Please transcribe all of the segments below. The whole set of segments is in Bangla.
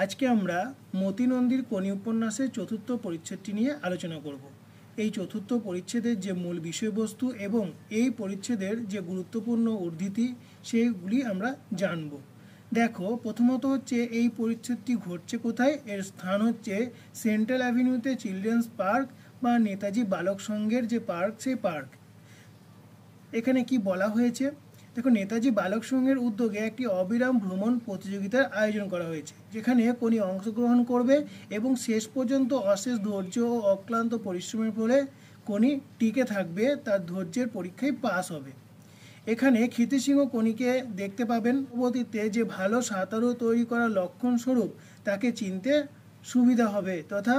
আজকে আমরা মতি নন্দীর কোনি উপন্যাসের চতুর্থ পরিচ্ছেদটি নিয়ে আলোচনা করব। এই চতুর্থ পরিচ্ছেদের যে মূল বিষয়বস্তু এবং এই পরিচ্ছেদের যে গুরুত্বপূর্ণ উদ্ধৃতি সেইগুলি আমরা জানব। দেখো, প্রথমত হচ্ছে এই পরিচ্ছেদটি ঘটছে কোথায়। এর স্থান হচ্ছে সেন্ট্রাল অ্যাভিনিউতে চিলড্রেন্স পার্ক বা নেতাজি বালক সংঘের যে পার্ক, সেই পার্ক। এখানে কি বলা হয়েছে দেখো, নেতাজি বালক সংঘের উদ্যোগে একটি অবিরাম ভ্রমণ প্রতিযোগিতার আয়োজন করা হয়েছে, যেখানে কোনি অংশগ্রহণ করবে এবং শেষ পর্যন্ত অশেষ ধৈর্য ও অক্লান্ত পরিশ্রমের ফলে কোনি টিকে থাকবে, তার ধৈর্যের পরীক্ষায় পাস হবে। এখানে ক্ষিতি সিংহ কোনিকে দেখতে পাবেন। পরবর্তীতে যে ভালো সাঁতারু তৈরি করার লক্ষণ স্বরূপ তাকে চিনতে সুবিধা হবে, তথা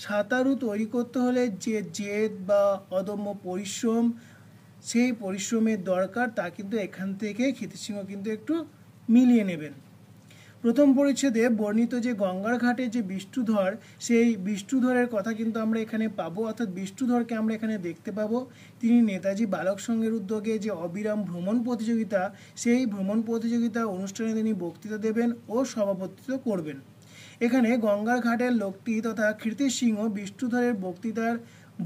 সাঁতারু তৈরি করতে হলে যে জেদ বা অদম্য পরিশ্রম, সেই পরিশ্রমের দরকার, তা কিন্তু এখান থেকে ক্ষিতি সিংহ কিন্তু একটু মিলিয়ে নেবেন। প্রথম পরিচ্ছেদে বর্ণিত যে গঙ্গার ঘাটে যে বিষ্ণুধর, সেই বিষ্ণুধরের কথা কিন্তু আমরা এখানে পাবো, অর্থাৎ বিষ্ণুধরকে আমরা এখানে দেখতে পাবো। তিনি নেতাজি বালক সংঘের উদ্যোগে যে অবিরাম ভ্রমণ প্রতিযোগিতা, সেই ভ্রমণ প্রতিযোগিতা অনুষ্ঠানে তিনি বক্তৃতা দেবেন ও সভাপতিত্ব করবেন। এখানে গঙ্গার ঘাটের লোকটি তথা ক্ষিতি সিংহ বিষ্ণুধরের বক্তৃতার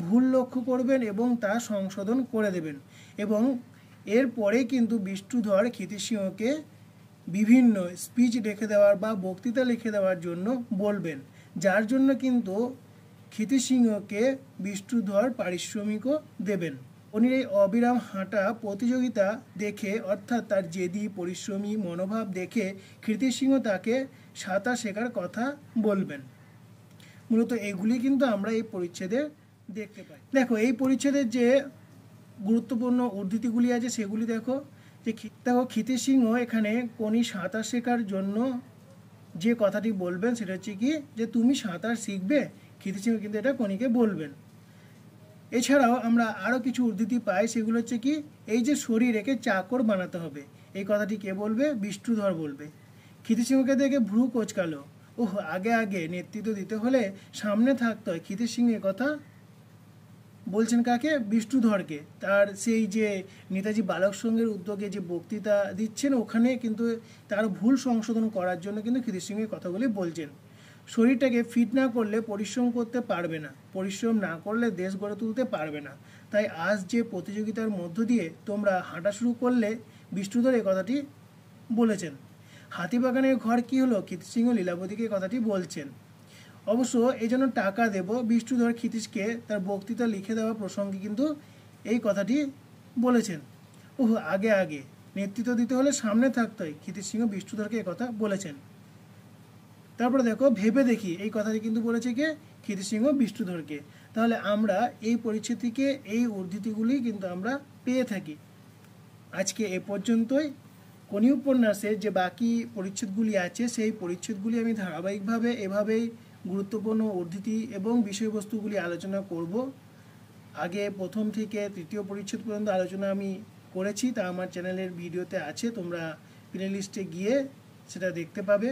ভুল লক্ষ্য করবেন এবং তা সংশোধন করে দেবেন, এবং এরপরে কিন্তু বিষ্ণুধর ক্ষিতি সিংহকে বিভিন্ন স্পিচ লিখে দেওয়ার বা বক্তৃতা লিখে দেওয়ার জন্য বলবেন, যার জন্য কিন্তু ক্ষিতি সিংহকে বিষ্ণুধর পারিশ্রমিকও দেবেন। কোনির এই অবিরাম হাঁটা প্রতিযোগিতা দেখে, অর্থাৎ তার জেদি পরিশ্রমী মনোভাব দেখে ক্ষিতি সিংহ তাকে সাঁতার শেখার কথা বলবেন। মূলত এগুলি কিন্তু আমরা এই পরিচ্ছেদে দেখতে পাই। দেখো, এই পরিচ্ছেদের যে গুরুত্বপূর্ণ উদ্ধৃতিগুলি আছে সেগুলি দেখো। ক্ষিতি সিংহ এখানে কোনি সাঁতার শেখার জন্য যে কথাটি বলবেন সেটা হচ্ছে কি, যে তুমি সাঁতার শিখবে। ক্ষিতি সিংহ কিন্তু এটা কোনিকে বলবেন। এছাড়াও আমরা আরও কিছু উদ্ধৃতি পাই, সেগুলো হচ্ছে কি, এই যে শরীর একে চাকর বানাতে হবে, এই কথাটি কে বলবে? বিষ্ণুধর বলবে। ক্ষিতি সিংহকে দেখে ভ্রু কোঁচকালো। ওহ, আগে আগে নেতৃত্ব দিতে হলে সামনে থাকতে হয়। ক্ষিতি সিংহ কথা বলছেন কাকে? বিষ্ণুধরকে। তার সেই যে নেতাজি বালক সংঘের উদ্যোগে যে বক্তৃতা দিচ্ছেন, ওখানে কিন্তু তার ভুল সংশোধন করার জন্য কিন্তু ক্ষিতি সিংহের কথাগুলি বলছেন। শরীরটাকে ফিট না করলে পরিশ্রম করতে পারবে না, পরিশ্রম না করলে দেশ গড়ে তুলতে পারবে না। তাই আজ যে প্রতিযোগিতার মধ্য দিয়ে তোমরা হাঁটা শুরু করলে, বিষ্ণুধর এই কথাটি বলেছেন। হাতিবাগানের ঘর কি হলো? ক্ষিতি সিংহ লীলাবতীকে কথাটি বলছেন। অবশ্য এই জন্য টাকা দেব, বিষ্ণুধর ক্ষিতিশকে তার বক্তৃতা লিখে দেওয়া প্রসঙ্গে কিন্তু এই কথাটি বলেছেন। ওহ, আগে আগে নেতৃত্ব দিতে হলে সামনে থাকতে হয়, ক্ষিতি সিংহ বিষ্ণুধরকে এই কথা বলেছেন। তারপরে দেখো, ভেবে দেখি, এই কথাটি কিন্তু বলেছে কে? ক্ষিতি সিংহ বিষ্ণুধরকে। তাহলে আমরা এই পরিচ্ছেদ থেকে এই উদ্ধৃতিগুলি কিন্তু আমরা পেয়ে থাকি। আজকে এ পর্যন্তই। কোনি উপন্যাসের যে বাকি পরিচ্ছেদগুলি আছে, সেই পরিচ্ছেদগুলি আমি ধারাবাহিকভাবে এভাবেই গুরুত্বপূর্ণ উদ্ধৃতি এবং বিষয়বস্তুগুলি আলোচনা করব। আগে প্রথম থেকে তৃতীয় পরিচ্ছেদ পর্যন্ত আলোচনা আমি করেছি, তা আমার চ্যানেলের ভিডিওতে আছে, তোমরা প্লে লিস্টে গিয়ে সেটা দেখতে পাবে।